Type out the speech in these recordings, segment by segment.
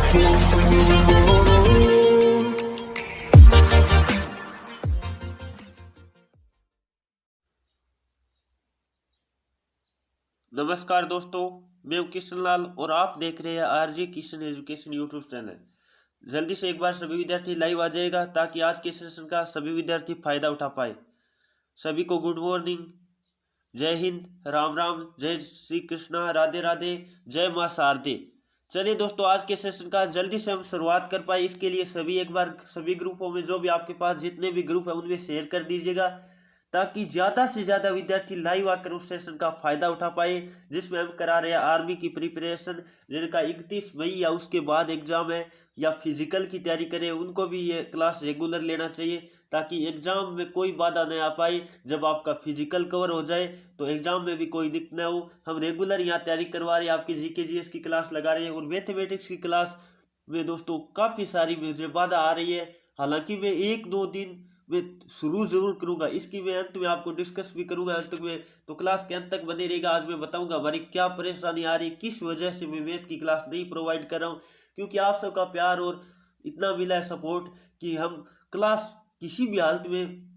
नमस्कार दोस्तों, मैं हूं किशन लाल और आप देख रहे हैं RJ Kishan education YouTube channel. जल्दी से एक बार सभी विद्यार्थी लाइव आ जाएगा ताकि आज के सेशन का सभी विद्यार्थी फायदा उठा पाए। सभी को गुड मॉर्निंग, जय हिंद, राम राम, जय श्री कृष्णा, राधे राधे, जय माँ शारदे। चलिए दोस्तों, आज के सेशन का जल्दी से हम शुरुआत कर पाए, इसके लिए सभी एक बार सभी ग्रुपों में जो भी आपके पास जितने भी ग्रुप है उनमें शेयर कर दीजिएगा ताकि ज़्यादा से ज़्यादा विद्यार्थी लाइव आकर उस सेशन का फ़ायदा उठा पाए जिसमें हम करा रहे हैं आर्मी की प्रिपरेशन, जिनका 31 मई या उसके बाद एग्ज़ाम है या फिजिकल की तैयारी करें उनको भी ये क्लास रेगुलर लेना चाहिए ताकि एग्ज़ाम में कोई बाधा नहीं आ पाए। जब आपका फिजिकल कवर हो जाए तो एग्ज़ाम में भी कोई दिक्कत न हो। हम रेगुलर यहाँ तैयारी करवा रहे हैं, आपकी जीके जीएस की क्लास लगा रहे हैं और मैथमेटिक्स की क्लास में दोस्तों काफ़ी सारी मुझे बाधा आ रही है। हालांकि मैं एक दो दिन मैं शुरू जरूर करूंगा, इसकी मैं अंत में आपको डिस्कस भी करूंगा अंत में, तो क्लास के अंत तक बने रहेगा। आज मैं बताऊंगा हमारी क्या परेशानी आ रही है, किस वजह से मैं मैथ की क्लास नहीं प्रोवाइड कर रहा हूं, क्योंकि आप सबका प्यार और इतना मिला है सपोर्ट कि हम क्लास किसी भी हालत में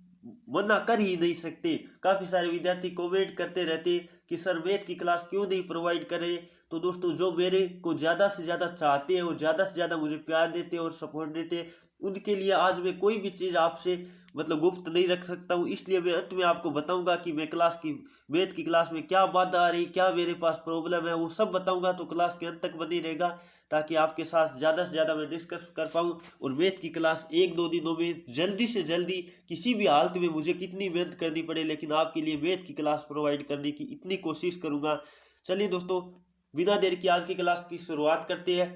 मना कर ही नहीं सकते। काफ़ी सारे विद्यार्थी कमेंट करते रहते कि सर मैथ की क्लास क्यों नहीं प्रोवाइड करें। तो दोस्तों, जो मेरे को ज़्यादा से ज़्यादा चाहते हैं और ज़्यादा से ज़्यादा मुझे प्यार देते हैं और सपोर्ट देते हैं, उनके लिए आज मैं कोई भी चीज़ आपसे गुप्त नहीं रख सकता हूँ। इसलिए मैं अंत में आपको बताऊंगा कि मैं क्लास की मैथ की क्लास में क्या बाधा आ रही, क्या मेरे पास प्रॉब्लम है, वो सब बताऊंगा। तो क्लास के अंत तक बनी रहेगा ताकि आपके साथ ज़्यादा से ज़्यादा मैं डिस्कस कर पाऊँ और मैथ की क्लास एक दो दिनों में जल्दी से जल्दी, किसी भी हालत में मुझे कितनी मेहनत करनी पड़े, लेकिन आपके लिए मैथ की क्लास प्रोवाइड करने की इतनी कोशिश करूँगा। चलिए दोस्तों, बिना देर की आज की क्लास की शुरुआत करते हैं।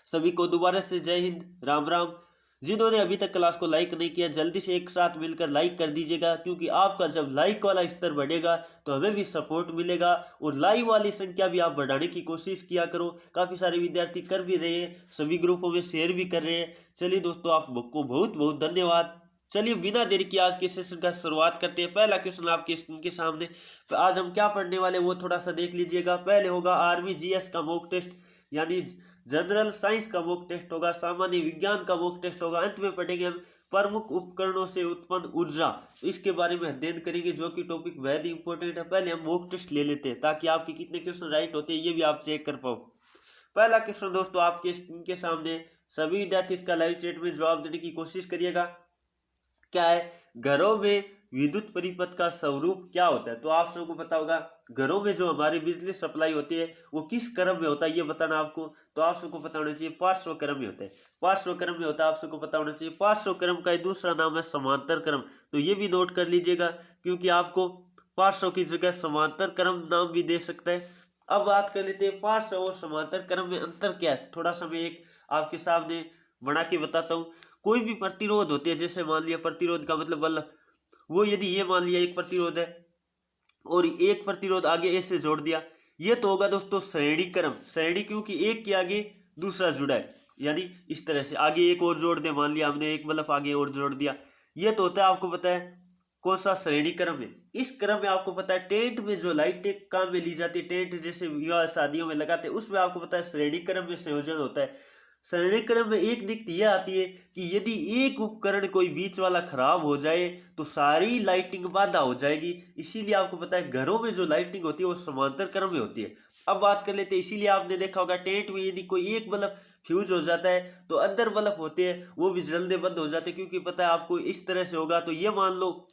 सभी को दोबारा से जय हिंद, राम राम। जिन्होंने अभी तक क्लास को लाइक नहीं किया, जल्दी से एक साथ मिलकर लाइक कर दीजिएगा, क्योंकि आपका जब लाइक वाला स्तर बढ़ेगा तो हमें भी सपोर्ट मिलेगा। और लाइव वाली संख्या भी आप बढ़ाने की कोशिश किया करो। काफ़ी सारे विद्यार्थी कर भी रहे हैं, सभी ग्रुपों में शेयर भी कर रहे हैं। चलिए दोस्तों, आपको बहुत बहुत धन्यवाद। चलिए बिना देरी की आज के सेशन का शुरुआत करते हैं। पहला क्वेश्चन आपके स्क्रीन के सामने। तो आज हम क्या पढ़ने वाले वो थोड़ा सा देख लीजिएगा। पहले होगा आर्मी जीएस का मॉक टेस्ट, यानी जनरल साइंस का मॉक टेस्ट होगा, सामान्य विज्ञान का मॉक टेस्ट होगा। अंत में पढ़ेंगे हम प्रमुख उपकरणों से उत्पन्न ऊर्जा, इसके बारे में अध्ययन करेंगे, जो कि टॉपिक बेहद ही इंपॉर्टेंट है। पहले हम मॉक टेस्ट ले लेते हैं ताकि आपके कितने क्वेश्चन राइट होते हैं ये भी आप चेक कर पाओ। पहला क्वेश्चन दोस्तों आपके स्क्रीन के सामने, सभी विद्यार्थी इसका लाइव चैट में जवाब देने की कोशिश करिएगा। क्या है, घरों में विद्युत परिपथ का स्वरूप क्या होता है? तो आप सबको पता होगा, घरों में जो हमारी बिजली सप्लाई होती है वो किस क्रम में होता है ये बताना आपको। तो आप सबको पता होना चाहिए पार्श्व क्रम में होता है। पार्श्व क्रम में होता है, आप सबको पता होना चाहिए। पार्श्व क्रम का दूसरा नाम है समांतर क्रम, तो ये भी नोट कर लीजिएगा, क्योंकि आपको पार्श्व की जगह समांतर क्रम नाम भी दे सकता है। अब बात कर लेते हैं पार्श्व और समांतर क्रम में अंतर क्या है। थोड़ा सा मैं एक आपके सामने बना के बताता हूँ। कोई भी प्रतिरोध होती है, जैसे मान लिया प्रतिरोध का मतलब बल, वो यदि ये मान लिया एक प्रतिरोध है और एक प्रतिरोध आगे ऐसे जोड़ दिया, ये तो होगा दोस्तों श्रेणी क्रम। श्रेणी क्योंकि एक के आगे दूसरा जुड़ा है, यानी इस तरह से आगे एक और जोड़ दे, मान लिया हमने एक बल्ब आगे और जोड़ दिया, ये तो होता है आपको पता है कौन सा श्रेणी क्रम है। इस क्रम में आपको पता है टेंट में जो लाइटें काम में ली जाती है, टेंट जैसे विवाह शादियों में लगाते हैं, उसमें आपको पता है श्रेणी क्रम में संयोजन होता है। श्रेणी क्रम में एक दिक्कत यह आती है कि यदि एक उपकरण कोई बीच वाला खराब हो जाए तो सारी लाइटिंग बाधा हो जाएगी। इसीलिए आपको पता है घरों में जो लाइटिंग होती है वो समांतर क्रम में होती है। अब बात कर लेते हैं, इसीलिए आपने देखा होगा टेंट में यदि कोई एक बल्ब फ्यूज हो जाता है तो अंदर बल्ब होते हैं वो भी जल्दी बंद हो जाते हैं, क्योंकि पता है आपको इस तरह से होगा तो ये मान लो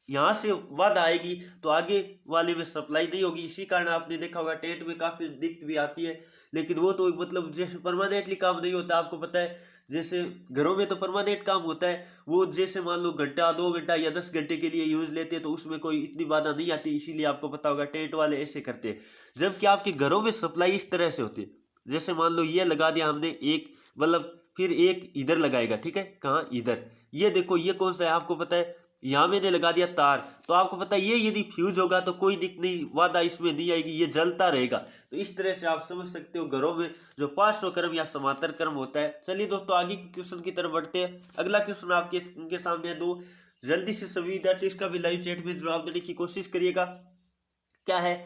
यहाँ से बाधा आएगी तो आगे वाले में सप्लाई नहीं होगी। इसी कारण आपने देखा होगा टेंट में काफ़ी दिक्कत भी आती है, लेकिन वो तो जैसे परमानेंटली काम नहीं होता। आपको पता है जैसे घरों में तो परमानेंट काम होता है, वो जैसे मान लो घंटा 2 घंटा या 10 घंटे के लिए यूज लेते हैं तो उसमें कोई इतनी बाधा नहीं आती। इसीलिए आपको पता होगा टेंट वाले ऐसे करते हैं। जबकि आपके घरों में सप्लाई इस तरह से होती है, जैसे मान लो ये लगा दिया हमने एक बल्ब, फिर एक इधर लगाएगा, ठीक है, कहाँ, इधर। ये देखो ये कौन सा है, आपको पता है यहाँ मैंने लगा दिया तार, तो आपको पता है ये यदि फ्यूज होगा तो कोई दिक्कत नहीं, बाधा इसमें नहीं आएगी, ये जलता रहेगा। तो इस तरह से आप समझ सकते हो घरों में जो पार्श्व क्रम या समांतर क्रम होता है। चलिए दोस्तों आगे के क्वेश्चन की तरफ बढ़ते हैं। अगला क्वेश्चन आपके इनके सामने है दो, जल्दी से सभी विद्यार्थी इसका भी लाइव चैट में जवाब देने की कोशिश करिएगा। क्या है,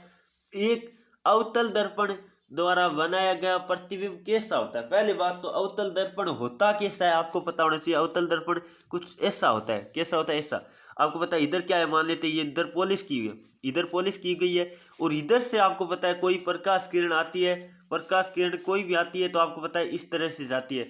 एक अवतल दर्पण द्वारा बनाया गया प्रतिबिंब कैसा होता है। पहली बात तो अवतल दर्पण होता कैसा है आपको पता होना चाहिए। अवतल दर्पण कुछ ऐसा होता है। कैसा होता है? ऐसा। आपको पता है इधर क्या है, मान लेते हैं ये इधर पॉलिश की हुई है, इधर पॉलिश की गई है, और इधर से आपको पता है कोई प्रकाश किरण आती है, प्रकाश किरण कोई भी आती है तो आपको पता है इस तरह से जाती है,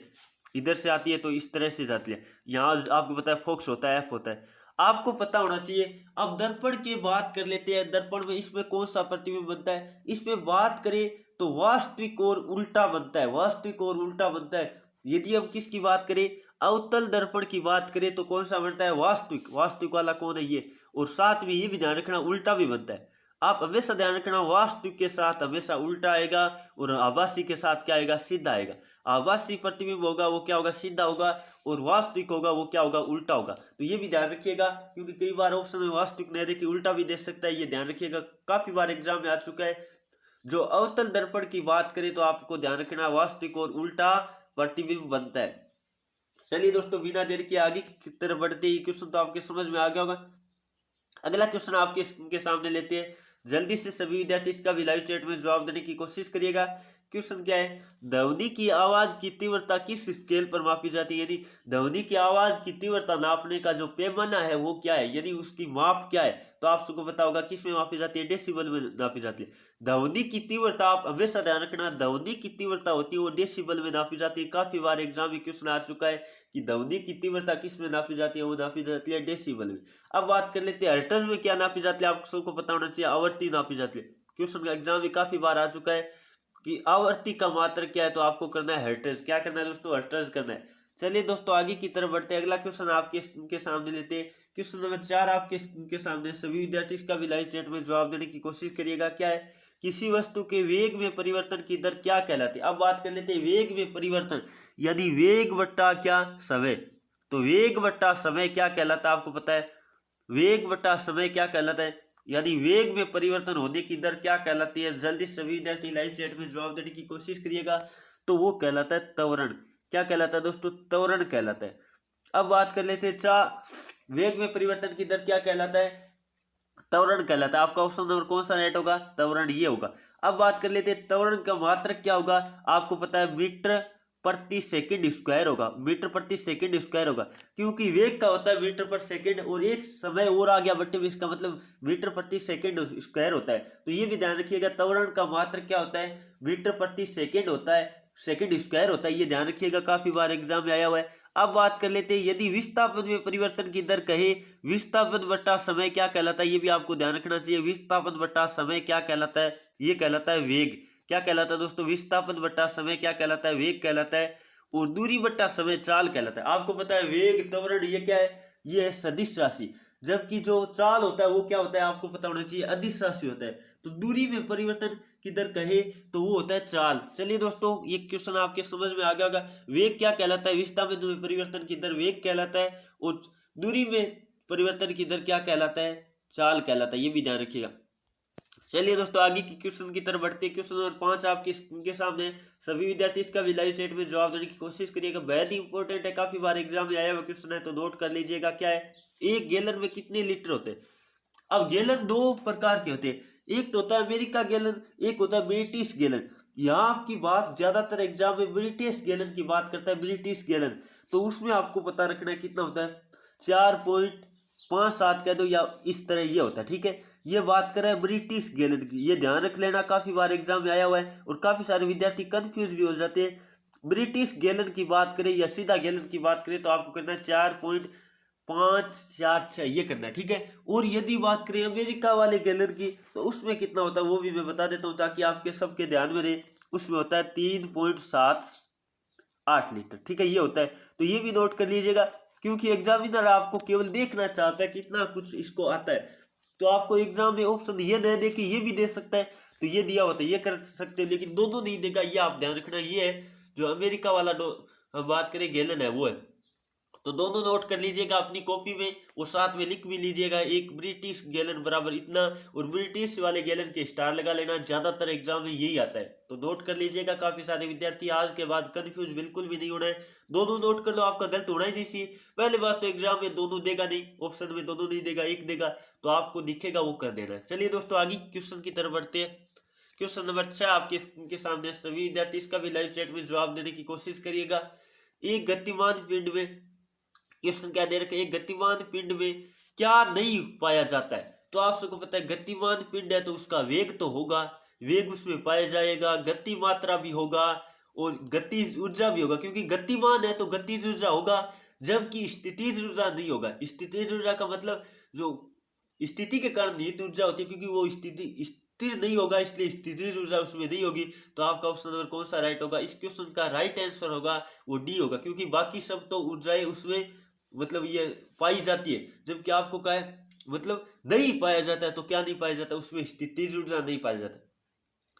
इधर से आती है तो इस तरह से जाती है। यहाँ आपको पता है फोकस होता है, एफ होता है, आपको पता होना चाहिए। अब दर्पण की बात कर लेते हैं। दर्पण में इसमें कौन सा प्रतिबिंब बनता है? इसमें बात करें तो वास्तविक और उल्टा बनता है, वास्तविक और उल्टा बनता है। यदि हम किसकी बात करें, अवतल दर्पण की बात करें तो कौन सा बनता है? वास्तविक। वास्तविक वाला कौन है? ये। और साथ में ये भी ध्यान रखना उल्टा भी बनता है। आप हमेशा ध्यान रखना वास्तविक के साथ हमेशा उल्टा आएगा और आभासी के साथ क्या आएगा? सीधा आएगा। आभासी प्रतिबिंब होगा वो क्या होगा? सीधा होगा, और वास्तविक होगा वो क्या होगा? उल्टा होगा। तो ये भी ध्यान रखिएगा, क्योंकि कई बार ऑप्शन में वास्तविक नहीं देखिए उल्टा भी दे सकता है, ये ध्यान रखिएगा। काफी बार एग्जाम में आ चुका है। जो अवतल दर्पण की बात करें तो आपको ध्यान रखना वास्तविक और उल्टा प्रतिबिंब बनता है। चलिए दोस्तों, बिना देर के आगे की तरफ बढ़ते ही क्वेश्चन तो आपके समझ में आ गया होगा। अगला क्वेश्चन आपके सामने लेते हैं। जल्दी से सभी विद्यार्थी इसका भी लाइव चैट में जवाब देने की कोशिश करिएगा। क्वेश्चन क्या है? ध्वनि की आवाज की तीव्रता किस स्केल पर मापी जाती है? यदि ध्वनि की आवाज की तीव्रता नापने का जो पैमाना है वो क्या है, यानी उसकी माप क्या है, तो आप सबको पता होगा किस में मापी जाती है? डेसिबल में नापी जाती है। ध्वनि की तीव्रता आप हमेशा ध्यान रखना, ध्वनि की तीव्रता होती है वो डेसिबल में नापी जाती है। काफी बार एग्जाम में क्वेश्चन आ चुका है कि ध्वनि की तीव्रता किस में नापी जाती है? वो नापी जाती है डेसिबल में। अब बात कर लेते हैं हर्ट्ज में क्या नापी जाती है। आप सबको पता होना चाहिए आवृत्ति नापी जाती है। क्वेश्चन का एग्जाम में काफी बार आ चुका है कि आवृत्ति का मात्रक क्या है, तो आपको करना है हर्ट्ज। क्या करना है दोस्तों? हर्ट्ज करना है। चलिए दोस्तों, आगे की तरफ बढ़ते हैं। अगला क्वेश्चन आपके सामने लेते हैं। क्वेश्चन नंबर 4 आपके सामने। सभी विद्यार्थी इसका भी लाइव चैट में जवाब देने की कोशिश करिएगा। क्या है? किसी वस्तु के वेग में परिवर्तन की दर क्या कहलाती है? अब बात कर लेते हैं वेग में परिवर्तन, यानी वेग बट्टा क्या? समय। तो वेग बट्टा समय क्या कहलाता है? आपको पता है वेग बट्टा समय क्या कहलाता है, यानी वेग में परिवर्तन होने की दर क्या कहलाती है? जल्दी सभी विद्यार्थी लाइव चैट में जवाब देने की कोशिश करिएगा। तो वो कहलाता है त्वरण। क्या कहलाता है दोस्तों? त्वरण कहलाता है। अब बात कर लेते हैं वेग में परिवर्तन की दर क्या कहलाता है? त्वरण कहलाता है। आपका ऑप्शन नंबर कौन सा राइट होगा? त्वरण, ये होगा। अब बात कर लेते हैं त्वरण का मात्रक क्या होगा। आपको पता है मीटर प्रति सेकंड स्क्वायर होगा, मीटर प्रति सेकंड स्क्वायर होगा, क्योंकि वेग का होता है मीटर पर सेकंड और एक समय और आ गया बट्टे में, इसका मतलब मीटर प्रति सेकंड स्क्वायर होता है। तो ये भी ध्यान रखिएगा, त्वरण का मात्रक क्या होता है? मीटर प्रति सेकंड होता है, सेकंड स्क्वायर होता है। ये ध्यान रखिएगा, काफी बार एग्जाम में आया हुआ है। अब बात कर लेते हैं यदि विस्थापन में परिवर्तन की दर कहे, विस्थापन बट्टा समय क्या कहलाता है? ये भी आपको ध्यान रखना चाहिए। विस्थापन बट्टा समय क्या कहलाता है? ये कहलाता है वेग। क्या कहलाता है दोस्तों? विस्थापन बट्टा समय क्या कहलाता है? वेग कहलाता है। और दूरी बट्टा समय चाल कहलाता है। आपको पता है वेग, त्वरण ये क्या है? ये है सदिश राशि, जबकि जो चाल होता है वो क्या होता है? आपको पता होना चाहिए अदिश राशि होता है। तो दूरी में परिवर्तन की दर कहे तो वो होता है चाल। चलिए दोस्तों, ये क्वेश्चन आपके समझ में आ गया होगा। वेग क्या कहलाता है? विस्थापन में परिवर्तन की दर वेग कहलाता है, और दूरी में परिवर्तन की दर क्या कहलाता है? चाल कहलाता है। ये भी ध्यान रखिएगा। चलिए दोस्तों, आगे की क्वेश्चन की तरफ बढ़ते हैं। क्वेश्चन नंबर 5 आपके सामने। सभी विद्यार्थी इसका भी लाइव चैट में जवाब देने की कोशिश करिएगा। बेहद ही इंपॉर्टेंट है, काफी बार एग्जाम में आया हुआ क्वेश्चन है, तो नोट कर लीजिएगा। क्या है? एक गैलन में कितने लीटर होते हैं? अब गैलन दो प्रकार के होते हैं, एक तो होता है अमेरिका गैलन, एक होता है ब्रिटिश गैलन। यहाँ आपकी बात ज्यादातर एग्जाम में ब्रिटिश गैलन की बात करता है, ब्रिटिश गैलन। तो उसमें आपको पता रखना है कितना होता है, 4.57 कह दो या इस तरह ये होता है। ठीक है, ये बात कर रहे हैं ब्रिटिश गैलन की, ये ध्यान रख लेना, काफी बार एग्जाम में आया हुआ है और काफी सारे विद्यार्थी कंफ्यूज भी हो जाते हैं। ब्रिटिश गैलन की बात करें या सीधा गैलन की बात करें तो आपको करना है 4.546, ये करना है। ठीक है, और यदि बात करें अमेरिका वाले गैलन की तो उसमें कितना होता है वो भी मैं बता देता हूँ ताकि आपके सबके ध्यान में रहे। उसमें होता है 3.78 लीटर। ठीक है, ये होता है। तो ये भी नोट कर लीजिएगा, क्योंकि एग्जामिनर आपको केवल देखना चाहता है कितना कुछ इसको आता है। तो आपको एग्जाम में ऑप्शन ये नहीं दे कि ये भी दे सकता है, तो ये दिया होता है ये कर सकते हैं, लेकिन दोनों नहीं देगा, ये आप ध्यान रखना। ये है जो अमेरिका वाला हम बात करें गैलन है वो है। तो दोनों नोट कर लीजिएगा अपनी कॉपी में और साथ में लिख भी लीजिएगा, एक ब्रिटिश गैलन बराबर इतना, और ब्रिटिश वाले गैलन के स्टार लगा लेना, ज्यादातर एग्जाम में यही आता है। तो नोट कर लीजिएगा, काफी सारे विद्यार्थी आज के बाद कंफ्यूज बिल्कुल भी नहीं होना है, दोनों नोट कर लो, आपका गलत होना ही नहीं चाहिए। पहले बात तो एग्जाम में दोनों देगा नहीं, ऑप्शन में दोनों नहीं देगा, एक देगा, तो आपको दिखेगा वो कर देना है। चलिए दोस्तों, आगे क्वेश्चन की तरफ बढ़ते हैं। क्वेश्चन नंबर 6 आपके स्क्रीन के सामने, सभी विद्यार्थी इसका भी लाइव चैट में जवाब देने की कोशिश करिएगा। एक गतिमान पिंड में, क्वेश्चन क्या दे रखा है, एक गतिमान पिंड में क्या नहीं पाया जाता है? तो आप सबको पता है गतिमान पिंड है तो उसका वेग तो होगा, वेग उसमें पाया जाएगा, गति मात्रा भी होगा और गतिज ऊर्जा भी होगा, क्योंकि गतिमान है तो गतिज ऊर्जा होगा, जबकि स्थितिज ऊर्जा नहीं होगा। स्थितिज ऊर्जा का मतलब जो स्थिति के कारण निहित ऊर्जा होती है, क्योंकि वो स्थिति स्थिर नहीं होगा, इसलिए स्थितिज ऊर्जा उसमें नहीं होगी। तो आपका ऑप्शन नंबर कौन सा राइट होगा? इस क्वेश्चन का राइट आंसर होगा वो डी होगा, क्योंकि बाकी सब तो ऊर्जाएं उसमें मतलब ये पाई जाती है, जबकि आपको क्या है मतलब नहीं पाया जाता है। तो क्या नहीं पाया जाता? उसमें स्थितिज ऊर्जा नहीं पाया जाता।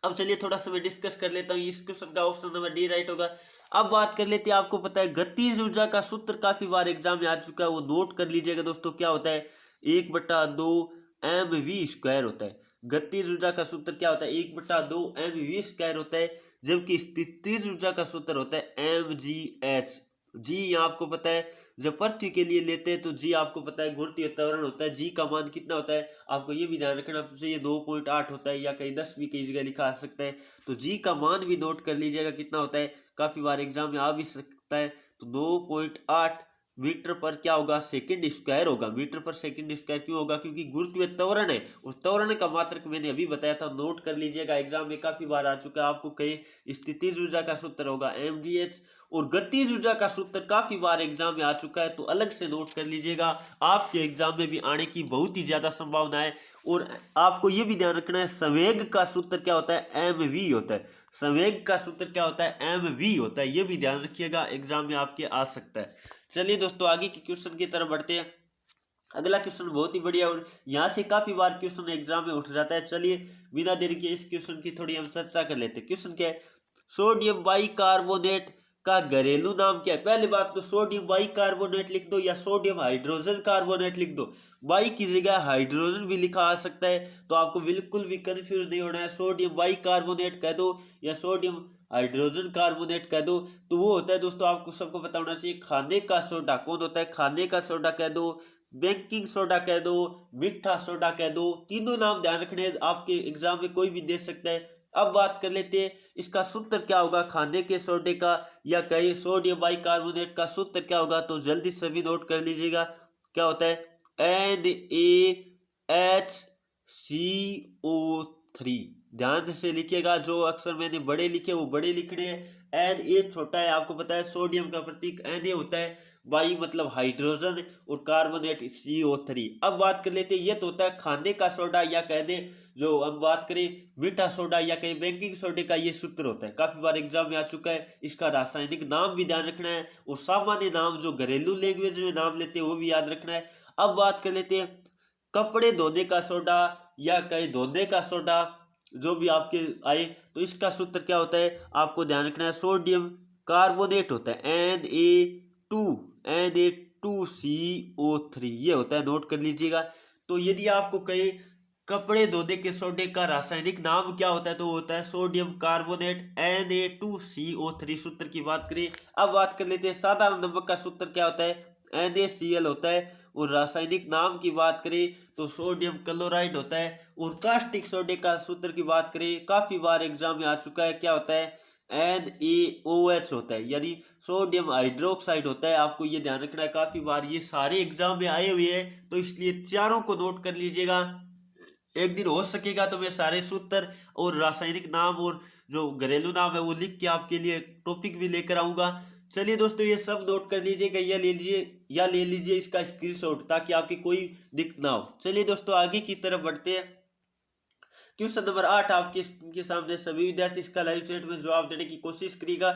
अब चलिए थोड़ा सा मैं डिस्कस कर लेता हूँ, इस क्वेश्चन का ऑप्शन नंबर डी राइट होगा। अब बात कर लेते हैं, आपको पता है गतिज ऊर्जा का सूत्र काफी बार एग्जाम में आ चुका है, वो नोट कर लीजिएगा दोस्तों। क्या होता है? 1/2 mv² होता है। गतिज ऊर्जा का सूत्र क्या होता है? 1/2 mv² होता है, जबकि स्थितिज ऊर्जा का सूत्र होता है mgh। जी यहाँ आपको पता है, जब पृथ्वी के लिए लेते हैं तो जी आपको पता है गुरुत्वीय त्वरण होता है, जी का मान कितना होता है आपको ये भी ध्यान रखना चाहिए, 2.8 होता है, या कहीं 10 भी कई जगह लिखा आ सकता है। तो जी का मान भी नोट कर लीजिएगा कितना होता है, काफी बार एग्जाम में आ भी सकता है। तो 2.8 मीटर पर क्या होगा? सेकंड स्क्वायर होगा। मीटर पर सेकंड स्क्वायर क्यों होगा? क्योंकि गुरुत्वीय त्वरण है, उस त्वरण का मात्रक मैंने अभी बताया था, नोट कर लीजिएगा, एग्जाम में काफी बार आ चुका है। आपको कहीं स्थितिज ऊर्जा का सूत्र होगा mgh, और गतिज ऊर्जा का सूत्र काफी बार एग्जाम में आ चुका है, तो अलग से नोट कर लीजिएगा, आपके एग्जाम में भी आने की बहुत ही ज्यादा संभावना है। और आपको ये भी ध्यान रखना है, संवेग का सूत्र क्या होता है? mv होता है। संवेग का सूत्र क्या होता है? mv होता है, ये भी ध्यान रखिएगा, एग्जाम में आपके आ सकता है। चलिए दोस्तों आगे के क्वेश्चन की तरफ बढ़ते हैं। अगला क्वेश्चन बहुत ही बढ़िया और यहाँ से काफी बार क्वेश्चन एग्जाम में उठ जाता है। चलिए बिना देरी के इस क्वेश्चन की थोड़ी हम चर्चा कर लेते हैं। क्वेश्चन क्या है? सोडियम बाइकार्बोनेट का घरेलू नाम क्या है? पहली बात तो सोडियम बाइकार्बोनेट लिख दो या सोडियम हाइड्रोजन कार्बोनेट लिख दो, बाई की जगह हाइड्रोजन भी लिखा आ सकता है, तो आपको बिल्कुल भी कंफ्यूज नहीं होना है। सोडियम बाइकार्बोनेट कह दो या सोडियम हाइड्रोजन कार्बोनेट कह दो, तो वो होता है दोस्तों, आपको सबको पता होना चाहिए, खाने का सोडा। कौन होता है? खाने का सोडा कह दो, बेकिंग सोडा कह दो, मीठा सोडा कह दो, तीनों नाम ध्यान रखने, आपके एग्जाम में कोई भी दे सकता है। अब बात कर लेते हैं इसका सूत्र क्या होगा खाने के सोडे का, या कहीं सोडियम बाइकार्बोनेट का सूत्र क्या होगा? तो जल्दी से भी नोट कर लीजिएगा, क्या होता है? NaHCO3। ध्यान से लिखिएगा, जो अक्षर मैंने बड़े लिखे वो बड़े लिखने हैं। Na छोटा है, आपको पता है सोडियम का प्रतीक Na होता है, बाई मतलब हाइड्रोजन, और कार्बोनेट CO3। अब बात कर लेते हैं, ये तो होता है खाने का सोडा, या कह दे जो हम बात करें मीठा सोडा या कहीं बेकिंग सोडे का, ये सूत्र होता है, काफी बार एग्जाम में आ चुका है। इसका रासायनिक नाम भी ध्यान रखना है, और सामान्य नाम जो घरेलू लैंग्वेज में नाम लेते हैं वो भी याद रखना है। अब बात कर लेते हैं कपड़े धोने का सोडा या कहीं धोने का सोडा, जो भी आपके आए, तो इसका सूत्र क्या होता है? आपको ध्यान रखना है, सोडियम कार्बोनेट होता है, Na2CO3 ये होता है, नोट कर लीजिएगा। तो यदि आपको कहे कपड़े धोने के सोडे का रासायनिक नाम क्या होता है, तो होता है सोडियम कार्बोनेट, Na2CO3 सूत्र की बात करें। अब बात कर लेते हैं साधारण नमक का सूत्र क्या होता है? NaCl होता है, और रासायनिक नाम की बात करें तो सोडियम क्लोराइड होता है। और कास्टिक सोडे का सूत्र की बात करें, काफी बार एग्जाम में आ चुका है, क्या होता है? NaOH होता है, यानी सोडियम हाइड्रोक्साइड होता है। आपको ये ध्यान रखना है, काफी बार ये सारे एग्जाम में आए हुए हैं, तो इसलिए चारों को नोट कर लीजिएगा। एक दिन हो सकेगा तो मैं सारे सूत्र और रासायनिक नाम और जो घरेलू नाम है वो लिख के आपके लिए टॉपिक भी लेकर आऊंगा। चलिए दोस्तों ये सब नोट कर लीजिएगा, या ले लीजिए इसका स्क्रीनशॉट, ताकि आपकी कोई दिक्कत ना हो। चलिए दोस्तों आगे की तरफ बढ़ते हैं। क्वेश्चन नंबर 8 आपके सामने, सभी विद्यार्थी इसका लाइव चैट में जवाब देने की कोशिश करिएगा।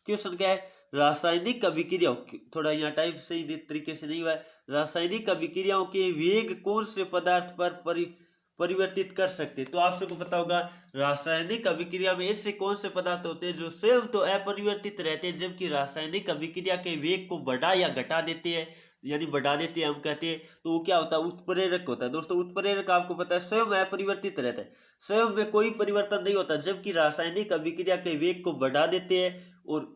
क्वेश्चन क्या है? रासायनिक अभिक्रिया, थोड़ा यहाँ टाइप सही तरीके से नहीं हुआ है। रासायनिक अभिक्रियाओं के वेग कौन से पदार्थ पर परिवर्तित कर सकते? तो आप सबको पता होगा, रासायनिक अभिक्रिया में ऐसे कौन से पदार्थ होते हैं जो स्वयं तो अपरिवर्तित रहते हैं, जबकि रासायनिक अभिक्रिया के वेग को बढ़ा या घटा देते हैं, यानी बढ़ा देते हैं हम कहते हैं, तो वो क्या होता है? उत्प्रेरक होता है। दोस्तों उत्प्रेरक आपको पता है स्वयं अपरिवर्तित रहता है, स्वयं में कोई परिवर्तन नहीं होता, जबकि रासायनिक अभिक्रिया के वेग को बढ़ा देते हैं, और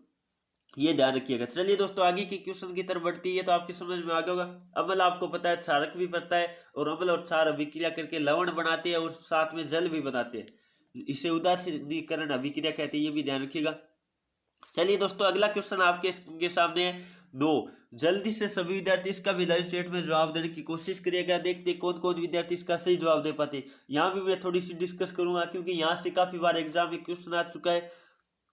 ये ध्यान रखिएगा। चलिए दोस्तों आगे की क्वेश्चन की तरफ बढ़ती है, तो आपकी समझ में आ गया होगा। अम्ल आपको पता है क्षारक भी पड़ता है, और अम्ल और क्षार अभिक्रिया करके लवण बनाते हैं और साथ में जल भी बनाते हैं। इसे उदासीनीकरण अभिक्रिया कहते हैं, ये भी ध्यान रखिएगा। चलिए दोस्तों, अगला क्वेश्चन आपके सामने है 2। जल्दी से सभी विद्यार्थी इसका भी लाइव चैट में जवाब देने की कोशिश करिएगा। देखते कौन कौन विद्यार्थी इसका सही जवाब दे पाते। यहाँ भी मैं थोड़ी सी डिस्कस करूंगा, क्योंकि यहाँ से काफी बार एग्जाम में क्वेश्चन आ चुका है।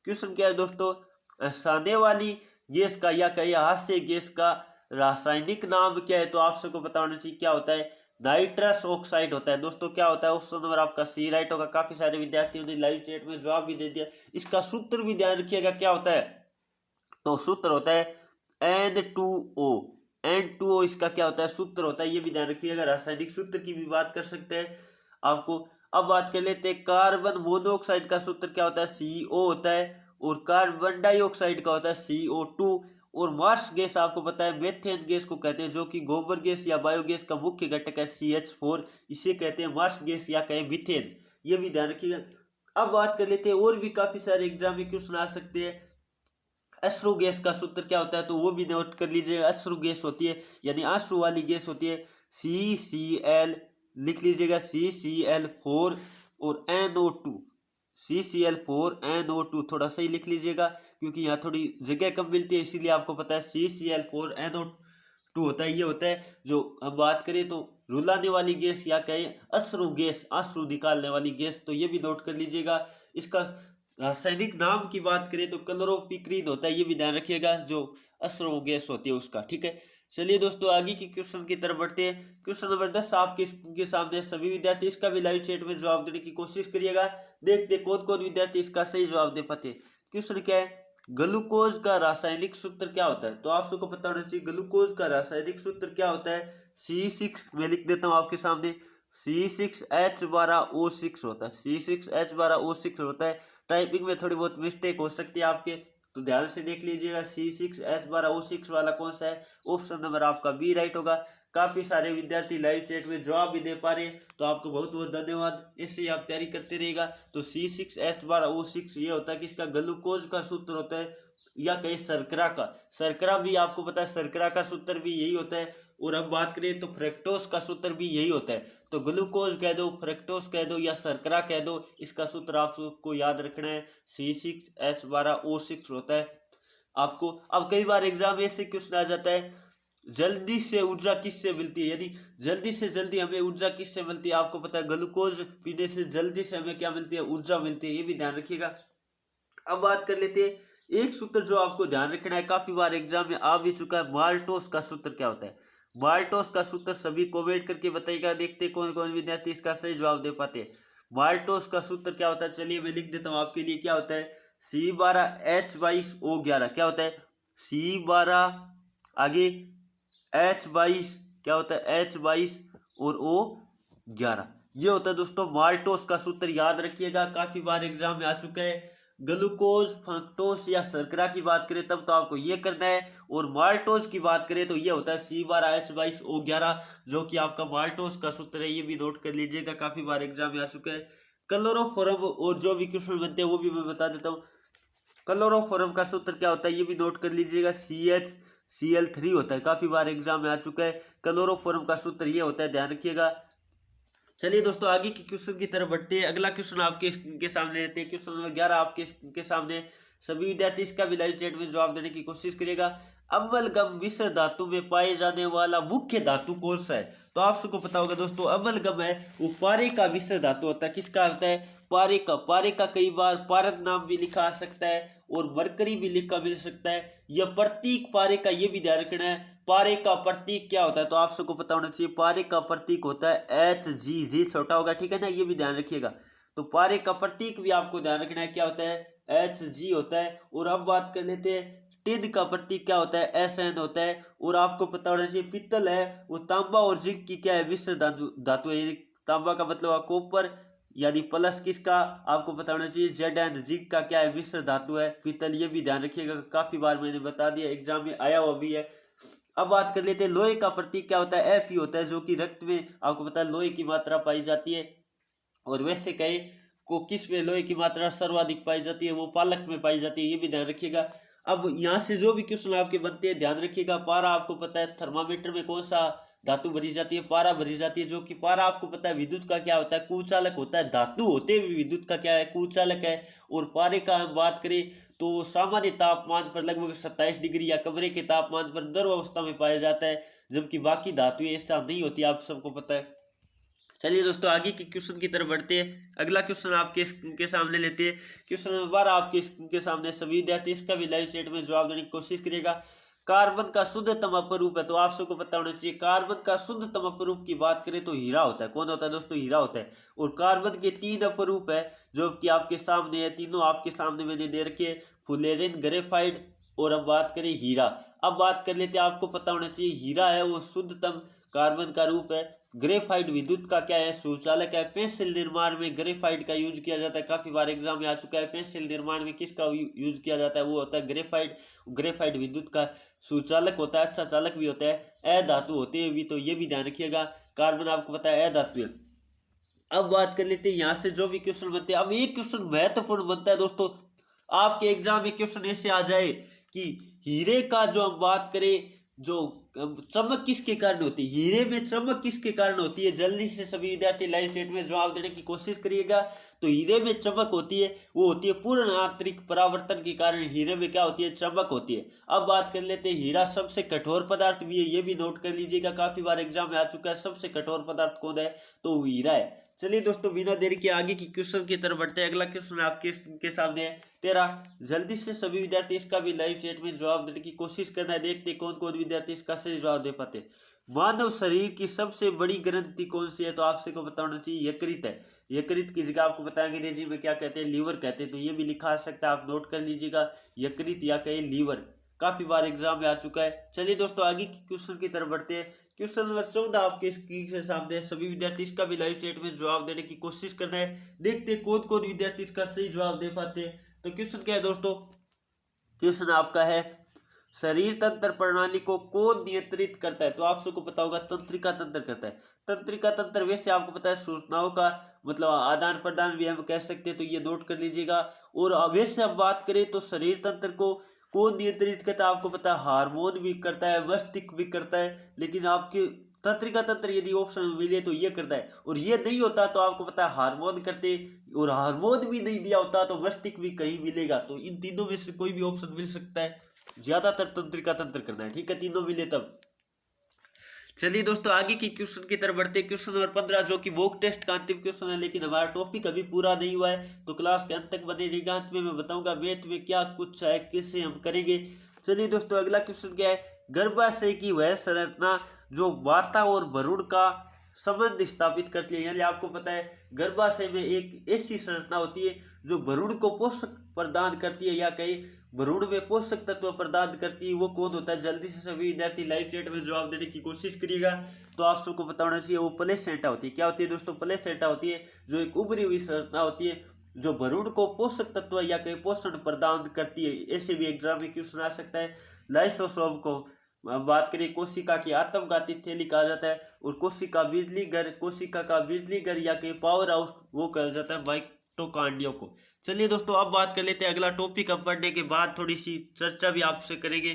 क्वेश्चन क्या है दोस्तों, साने वाली गैस का या कहीं हास्य गैस का रासायनिक नाम क्या है? तो आप सबको पता होना चाहिए क्या होता है, नाइट्रस ऑक्साइड होता है। दोस्तों क्या होता है, ऑप्शन नंबर आपका सी राइट होगा। काफी सारे विद्यार्थियों ने लाइव चैट में जवाब भी दे दिया। इसका सूत्र भी ध्यान रखिएगा क्या होता है, तो सूत्र होता है N2O। N2O इसका क्या होता है, सूत्र होता है, ये भी ध्यान रखिएगा। रासायनिक सूत्र की भी बात कर सकते हैं आपको। अब बात कर लेते हैं कार्बन मोनोऑक्साइड का सूत्र क्या होता है, CO होता है। और कार्बन डाइऑक्साइड का होता है CO2। और मार्स गैस आपको पता है मेथेन गैस को कहते हैं, जो कि गोबर गैस या बायोगैस का मुख्य घटक है CH4, इसे कहते हैं मार्स गैस या कहें मीथेन, ये भी ध्यान रखिएगा। अब बात कर लेते हैं, और भी काफी सारे एग्जाम में क्वेश्चन आ सकते हैं। अश्रु गैस का सूत्र क्या होता है, तो वो भी नोट कर लीजिएगा। अश्रु गैस होती है यानी आंसू वाली गैस होती है CCl, लिख लीजिएगा CCl4 और NO2, CCl4NO2 थोड़ा सही लिख लीजिएगा, क्योंकि यहाँ थोड़ी जगह कम मिलती है, इसीलिए आपको पता है CCl4NO2 होता है। ये होता है जो हम बात करें तो रुलाने वाली गैस या कहें अश्रु गैस, आंसू निकालने वाली गैस, तो ये भी नोट कर लीजिएगा। इसका रासायनिक नाम की बात करें तो क्लोरोपिक्रीन होता है, ये भी ध्यान रखिएगा, जो अश्रु गैस होती है उसका। ठीक है, चलिए दोस्तों आगे की क्वेश्चन की तरफ बढ़ते हैं। क्वेश्चन नंबर 10 आपके सामने। सभी विद्यार्थी इसका भी लाइव चैट में जवाब देने की कोशिश करिएगा। देखते कौन कौन विद्यार्थी इसका सही जवाब दे पाते। क्वेश्चन क्या है, ग्लूकोज का रासायनिक सूत्र क्या होता है? तो आप सबको पता होना चाहिए ग्लूकोज का रासायनिक सूत्र क्या होता है। C6 में लिख देता हूँ आपके सामने, C6H12O6 होता है, C6H12O6 होता है। टाइपिंग में थोड़ी बहुत मिस्टेक हो सकती है आपके, तो ध्यान से देख लीजिएगा। C6H12O6 वाला कौन सा है, ऑप्शन नंबर आपका बी राइट होगा। काफी सारे विद्यार्थी लाइव चैट में जवाब भी दे पा रहे हैं, तो आपको बहुत बहुत धन्यवाद। इससे आप तैयारी करते रहेगा। तो C6H12O6 ये होता है कि इसका ग्लूकोज का सूत्र होता है, या कहीं शर्करा का, शर्करा भी आपको पता है शर्करा का सूत्र भी यही होता है। और अब बात करें तो फ्रक्टोज का सूत्र भी यही होता है। तो ग्लूकोज कह दो, फ्रक्टोज कह दो या शर्करा कह दो, इसका सूत्र आपको याद रखना है C6H12O6 होता है आपको। अब कई बार एग्जाम में ऐसे क्वेश्चन आ जाता है, जल्दी से ऊर्जा किससे मिलती है, यानी जल्दी से जल्दी हमें ऊर्जा किससे मिलती है? आपको पता है ग्लूकोज पीने से जल्दी से हमें क्या मिलती है, ऊर्जा मिलती है, ये भी ध्यान रखिएगा। अब बात कर लेते हैं एक सूत्र जो आपको ध्यान रखना है, काफी बार एग्जाम में आ भी चुका है, माल्टोस का सूत्र क्या होता है? माल्टोस का सूत्र सभी कमेंट करके बताइएगा। देखते कौन कौन विद्यार्थी इसका सही जवाब दे पाते हैं। माल्टोस का सूत्र क्या होता है, चलिए मैं लिख देता हूँ आपके लिए। क्या होता है, C12H22O11 क्या होता है, C12 आगे H22 क्या होता है, H22 और O11, ये होता है दोस्तों माल्टोस का सूत्र। याद रखिएगा, काफी बार एग्जाम में आ चुका है। ग्लूकोज, फ्रक्टोज या शर्करा की बात करें तब तो आपको ये करना है, और माल्टोज की बात करें तो ये होता है C12H22O11, जो कि आपका माल्टोज का सूत्र है, ये भी नोट कर लीजिएगा। काफी बार एग्जाम में आ चुका है। क्लोरोफॉर्म और जो भी क्वेश्चन बनते हैं वो भी मैं बता देता हूँ। क्लोरोफॉर्म का सूत्र क्या होता है, ये भी नोट कर लीजिएगा, CHCl3 होता है, काफी बार एग्जाम में आ चुका है। क्लोरोफॉर्म का सूत्र ये होता है, ध्यान रखिएगा। चलिए दोस्तों आगे के क्वेश्चन की तरफ बढ़ते हैं। अगला क्वेश्चन आपके सामने लेते हैं। क्वेश्चन नंबर 11 आपके सामने। सभी विद्यार्थी इसका भी लाइव चैट में जवाब देने की कोशिश करिएगा। अम्लगम मिश्र धातु में पाए जाने वाला मुख्य धातु कौन सा है? तो आप सबको पता होगा दोस्तों, अम्लगम है वो पारे का मिश्र धातु होता है। किसका होता है, पारे का। पारे का कई बार पारद नाम भी लिखा आ सकता है और मरकरी भी लिखा मिल सकता है। यह प्रतीक पारे का, ये भी ध्यान रखना है। पारे का प्रतीक क्या होता है, तो आप सबको पता होना चाहिए। पारे का प्रतीक होता है Hg, जी छोटा होगा, ठीक है ना, ये भी ध्यान रखिएगा। तो पारे का प्रतीक भी आपको ध्यान रखना है, क्या होता है, Hg होता है। और अब बात कर लेते हैं टिन का प्रतीक क्या होता है, Sn होता है। और आपको पता होना चाहिए पित्तल है वो तांबा और जिंक की क्या है, मिश्र धातु है। तांबा का मतलब कॉपर यानी प्लस किसका, आपको पता होना चाहिए Zn, जिंक का क्या है, मिश्र धातु है पित्तल, ये भी ध्यान रखिएगा। काफी बार मैंने बता दिया, एग्जाम में आया हुआ भी है। अब बात कर लेते हैं लोहे का प्रतीक क्या होता है, Fe होता है, जो कि रक्त में आपको पता है लोहे की मात्रा पाई जाती है। और वैसे कहे को किस में लोहे की मात्रा सर्वाधिक पाई जाती है, वो पालक में पाई जाती है, ये भी ध्यान रखिएगा। अब यहाँ से जो भी क्वेश्चन आपके बनते हैं ध्यान रखिएगा। पारा आपको पता है थर्मामीटर में कौन सा धातु भरी जाती है, पारा भरी जाती है। जो कि पारा आपको पता है विद्युत का क्या होता है, कुचालक होता है। धातु होते हुए विद्युत का क्या है, कुचालक है। और पारे का हम बात करें तो सामान्य तापमान पर लगभग 27 डिग्री या कमरे के तापमान पर द्रव अवस्था में पाया जाता है, जबकि बाकी धातुएं ऐसा नहीं होती, आप सबको पता है। चलिए दोस्तों आगे के क्वेश्चन की तरफ बढ़ते हैं। अगला क्वेश्चन आपके स्क्रीन के सामने लेते हैं। क्वेश्चन नंबर 12 आपके स्क्रीन के सामने, सभी विद्यार्थी इसका भी लाइव चैट में जवाब देने की कोशिश करिएगा। कार्बन का शुद्धतम अपरूप है, तो आप सबको पता होना चाहिए कार्बन का शुद्धतम अपरूप की बात करें तो हीरा होता है। कौन होता है दोस्तों, हीरा होता है। और कार्बन के 3 अपरूप है जो कि आपके सामने है, तीनों आपके सामने मैंने दे रखे, फुलेरिन, ग्रेफाइट और अब बात करें हीरा। अब बात कर लेते हैं, आपको पता होना चाहिए हीरा है वो शुद्धतम कार्बन का रूप है। ग्रेफाइट विद्युत का क्या है, सुचालक है। पेंसिल निर्माण में ग्रेफाइट का यूज किया जाता है, काफी बार एग्जाम में आ चुका है। पेंसिल निर्माण में किसका यूज किया जाता है, वो होता है ग्रेफाइट। ग्रेफाइट विद्युत का सुचालक होता है, अच्छा चालक भी होता है। अधातु होते हैं भी, तो ये भी ध्यान रखिएगा। कार्बन आपको पता है अधातु है। अब बात कर लेते हैं यहाँ से जो भी क्वेश्चन बनते हैं। अब एक क्वेश्चन महत्वपूर्ण बनता है दोस्तों, आपके एग्जाम में क्वेश्चन ऐसे आ जाए कि हीरे का जो हम बात करें, जो चमक किसके कारण होती है, हीरे में चमक किसके कारण होती है। जल्दी से सभी विद्यार्थी लाइव चैट में जवाब देने की कोशिश करिएगा। तो हीरे में चमक होती है, वो होती है पूर्ण आंतरिक परावर्तन के कारण हीरे में क्या होती है, चमक होती है। अब बात कर लेते हैं, हीरा सबसे कठोर पदार्थ भी है, ये भी नोट कर लीजिएगा, काफी बार एग्जाम में आ चुका है। सबसे कठोर पदार्थ कौन है, तो वो हीरा है। चलिए दोस्तों बिना देरी के आगे की क्वेश्चन की तरफ बढ़ते हैं। अगला क्वेश्चन आपके सामने है 13। जल्दी से सभी विद्यार्थी इसका भी लाइव चैट में जवाब देने की कोशिश करना है। देखते कौन कौन विद्यार्थी इसका सही जवाब दे पाते। मानव शरीर की सबसे बड़ी ग्रंथि कौन सी है, तो आपसे को पता होना चाहिए यकृत है। यकृत की जगह आपको बताएंगे अंग्रेजी में क्या कहते हैं, लीवर कहते हैं। तो ये भी लिखा आ सकता है, आप नोट कर लीजिएगा, यकृत या कहे लीवर, काफी बार एग्जाम में आ चुका है। चलिए दोस्तों आगे की क्वेश्चन की तरफ बढ़ते हैं। क्वेश्चन नंबर 14 आपके स्क्रीन के सामने, सभी विद्यार्थी इसका भी लाइव चैट में जवाब देने की कोशिश करना है। देखते कौन कौन विद्यार्थी इसका सही जवाब दे पाते हैं। तो क्वेश्चन क्या है दोस्तों, क्वेश्चन आपका है शरीर तंत्र प्रणाली को कौन नियंत्रित करता है, तो आप सबको पता होगा तंत्रिका तंत्र करता है। तंत्रिका तंत्र वैसे आपको पता है सूचनाओं का मतलब आदान प्रदान भी हम कह सकते हैं, तो ये नोट कर लीजिएगा। और वैसे हम बात करें तो शरीर तंत्र को कौन नियंत्रित करता है, आपको पता है हार्मोन भी करता है, मस्तिष्क भी करता है। लेकिन आपके तंत्रिका तंत्र यदि ऑप्शन मिले तो ये करता है, और ये नहीं होता तो आपको पता है हार्मोन करते, और हार्मोन भी नहीं दिया होता तो मस्तिष्क भी कहीं मिलेगा। तो इन तीनों में से कोई भी ऑप्शन मिल सकता है, ज्यादातर तंत्रिका तंत्र करना है, ठीक है, तीनों मिले तब। चलिए दोस्तों आगे की क्वेश्चन की तरफ बढ़ते हैं। क्वेश्चन नंबर 15 जो कि मॉक टेस्ट का अंतिम क्वेश्चन है, लेकिन हमारा टॉपिक अभी पूरा नहीं हुआ है, तो क्लास के अंत तक बने रहिएगा। अंत में मैं बताऊंगा मैथ में क्या कुछ है, कैसे हम करेंगे। चलिए दोस्तों अगला क्वेश्चन क्या है, गर्भाशय की वह संरचना जो माता और भ्रूण का संबंध स्थापित करती है। यानी आपको पता है गर्भाशय में एक ऐसी संरचना होती है जो भ्रूण को पोषक प्रदान करती है, या कहीं भ्रूण में पोषक तत्व प्रदान करती है, वो कौन होता है। जल्दी से सभी विद्यार्थी लाइव चैट में जवाब देने की कोशिश करिएगा। तो आप सबको पता होना चाहिए वो प्लेसेंटा होती है। क्या होती है दोस्तों, प्लेसेंटा होती है, जो एक उभरी हुई संरचना होती है जो भ्रूण को पोषक तत्व या कहीं पोषण प्रदान करती है। ऐसे भी एग्जाम में क्वेश्चन आ सकता है। लाइसोसोम को बात करें कोशिका की आत्मघाती थैली कहा जाता है, और कोशिका बिजली घर, कोशिका का बिजली घर या कहीं पावर हाउस वो कहा जाता है माइटोकॉन्ड्रिया को। चलिए दोस्तों अब बात कर लेते हैं अगला टॉपिक। हम पढ़ने के बाद थोड़ी सी चर्चा भी आपसे करेंगे।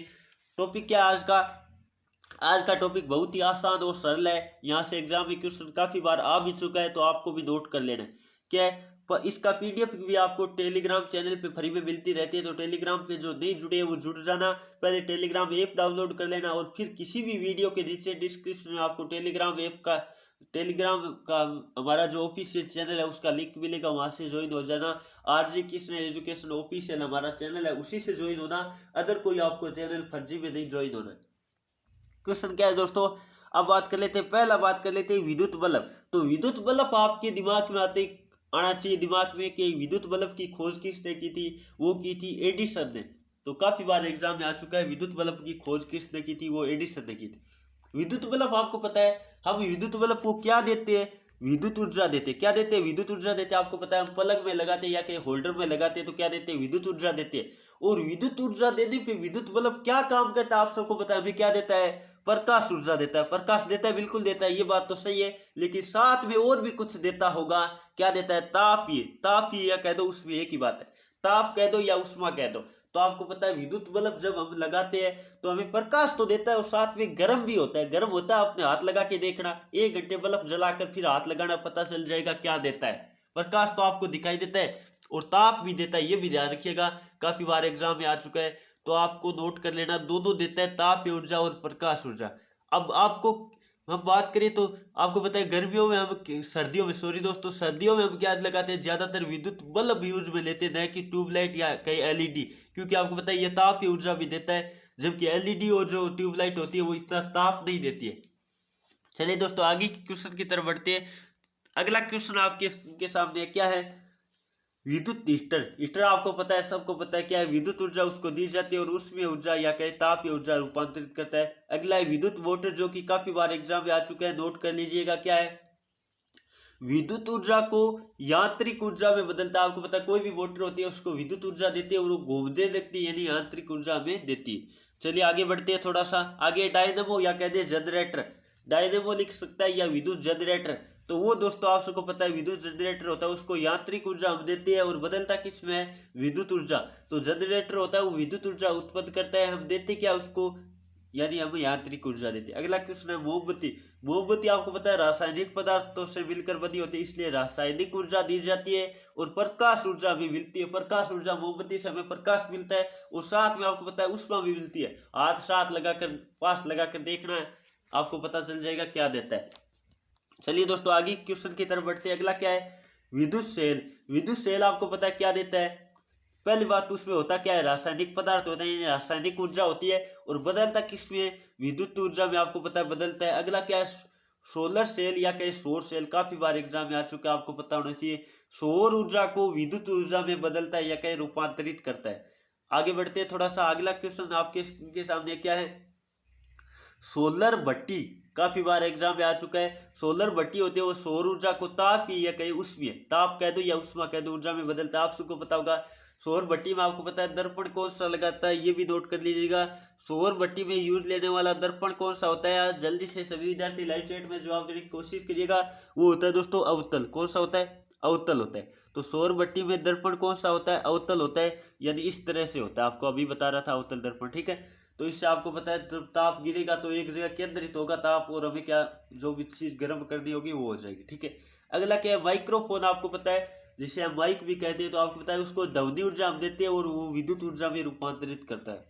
टॉपिक क्या है आज का टॉपिक बहुत ही आसान और सरल है। यहाँ से एग्जाम में क्वेश्चन काफी बार आ भी चुका है, तो आपको भी नोट कर लेना है। क्या है, पर इसका पीडीएफ भी आपको टेलीग्राम चैनल पे फ्री में मिलती रहती है। तो टेलीग्राम पे जो नहीं जुड़े हैं वो जुड़ जाना, पहले टेलीग्राम ऐप डाउनलोड कर लेना, और फिर किसी भी वीडियो के नीचे डिस्क्रिप्शन में आपको टेलीग्राम का हमारा जो ऑफिशियल चैनल है उसका लिंक मिलेगा, वहां से ज्वाइन हो जाना। आरजे किशन एजुकेशन ऑफिशियल हमारा चैनल है, उसी से ज्वाइन होना, अदर कोई आपको चैनल फर्जी में नहीं ज्वाइन होना। क्वेश्चन क्या है दोस्तों, अब बात कर लेते हैं, पहला बात कर लेते हैं विद्युत बल्ब। तो विद्युत बल्ब आपके दिमाग में आना चाहिए दिमाग में कि विद्युत बल्ब की खोज किसने की थी, वो की थी एडिसन ने। तो काफी बार एग्जाम में आ चुका है, विद्युत बल्ब की खोज किसने की थी, वो एडिसन ने की थी। विद्युत बल्ब आपको पता है हम विद्युत बल्ब को क्या देते हैं, विद्युत ऊर्जा देते। क्या देते हैं, विद्युत ऊर्जा देते। आपको पता है हम पलंग में लगाते हैं या कहीं होल्डर में लगाते हैं, तो क्या देते हैं, विद्युत ऊर्जा देते हैं। और विद्युत ऊर्जा देने पे विद्युत बल्ब क्या काम करता है, आप सबको पता है हमें क्या देता है, प्रकाश ऊर्जा देता है। प्रकाश देता है, बिल्कुल देता है, ये बात तो सही है, लेकिन साथ में और भी कुछ देता होगा। क्या देता है, ताप। ये ताप, ये या कह दो उसमें एक ही बात है, ताप कह दो या उष्मा कह दो। तो आपको पता है विद्युत बल्ब जब हम लगाते हैं तो हमें प्रकाश तो देता है और साथ में गर्म भी होता है। गर्म होता है, अपने हाथ लगा के देखना, 1 घंटे बल्ब जलाकर फिर हाथ लगाना, पता चल जाएगा क्या देता है। प्रकाश तो आपको दिखाई देता है और ताप भी देता है, ये भी ध्यान रखिएगा, काफी बार एग्जाम में आ चुका है, तो आपको नोट कर लेना, दोनों देता है, ताप ऊर्जा और प्रकाश ऊर्जा। अब आपको हम बात करें तो आपको पता है गर्मियों में हम, सर्दियों में, सॉरी दोस्तों, सर्दियों में हम क्या लगाते हैं, ज्यादातर विद्युत बल्ब यूज में लेते हैं, न कि ट्यूबलाइट या कई एलईडी, क्योंकि आपको पता है ये ताप ऊर्जा भी देता है, जबकि एलईडी और जो ट्यूबलाइट होती है वो इतना ताप नहीं देती है। चलिए दोस्तों आगे के क्वेश्चन की तरफ बढ़ते हैं। अगला क्वेश्चन आपके सामने क्या है, विद्युत हीटर। हीटर आपको पता है, सबको पता है क्या है, विद्युत ऊर्जा उसको दी जाती है और उसमें ऊर्जा या कहीं ताप ऊर्जा रूपांतरित करता है। अगला है विद्युत मोटर, जो कि काफी बार एग्जाम में आ चुका है, नोट कर लीजिएगा क्या है, विद्युत ऊर्जा को यांत्रिक ऊर्जा में बदलता है। आपको पता है कोई भी मोटर होती है उसको विद्युत ऊर्जा देती है और वो घूमने लगती है, यानी यांत्रिक ऊर्जा में देती है। चलिए आगे बढ़ते हैं थोड़ा सा आगे, डायनेमो या कहते हैं जनरेटर, डायनेमो लिख सकता है या विद्युत जनरेटर। तो वो दोस्तों आप सबको पता है विद्युत जनरेटर होता है, उसको यांत्रिक ऊर्जा हम देते हैं और बदलता किस में है, विद्युत ऊर्जा। तो जनरेटर होता है वो विद्युत ऊर्जा उत्पन्न करता है, हम देते क्या उसको, यानी हम यांत्रिक ऊर्जा देते हैं। अगला क्वेश्चन है मोमबत्ती। मोमबत्ती आपको पता है रासायनिक पदार्थों से मिलकर बनी होती है, इसलिए रासायनिक ऊर्जा दी जाती है और प्रकाश ऊर्जा भी मिलती है। प्रकाश ऊर्जा, मोमबत्ती से हमें प्रकाश मिलता है और साथ में आपको पता है ऊष्मा भी मिलती है। हाथ साथ लगाकर, पास लगाकर देखना है, आपको पता चल जाएगा क्या देता है। चलिए दोस्तों आगे क्वेश्चन की तरफ बढ़ते हैं। अगला क्या है, विद्युत सेल। विद्युत सेल आपको पता है क्या देता है, पहली बात तो उसमें होता क्या है, रासायनिक पदार्थ होता है, रासायनिक ऊर्जा होती है और बदलता किसमें, विद्युत ऊर्जा में, आपको पता है बदलता है। अगला क्या है, सोलर सेल या कहीं सौर सेल, काफी बार एग्जाम में आ चुका है, आपको पता होना चाहिए, सौर ऊर्जा को विद्युत ऊर्जा में बदलता है या कहीं रूपांतरित करता है। आगे बढ़ते हैं थोड़ा सा, अगला क्वेश्चन आपके सामने क्या है, सोलर भट्टी, काफी बार एग्जाम में आ चुका है। सोलर भट्टी होती है वो सौर ऊर्जा को ताप या कहीं उसमें, ताप कह दो या उष्मा कह दो, ऊर्जा में बदलता है। आप सबको पता होगा सौर भट्टी में आपको पता है दर्पण कौन सा लगाता है, ये भी नोट कर लीजिएगा। सौर भट्टी में यूज लेने वाला दर्पण कौन सा होता है, जल्दी से सभी विद्यार्थी लाइव चैट में जवाब देने की कोशिश करिएगा। वो होता है दोस्तों अवतल। कौन सा होता है, अवतल होता है। तो सौर भट्टी में दर्पण कौन सा होता है, अवतल होता है, यानी इस तरह से होता है, आपको अभी बता रहा था अवतल दर्पण, ठीक है। तो इससे आपको पता है जब ताप गिरेगा तो एक जगह केंद्रित होगा ताप और हमें क्या, जो भी चीज गर्म करनी होगी वो हो जाएगी, ठीक है। अगला क्या है, माइक्रोफोन। आपको पता है जिसे हम माइक भी कहते हैं, तो आपको पता है उसको ध्वनि ऊर्जा हम देते हैं और वो विद्युत ऊर्जा में रूपांतरित करता है।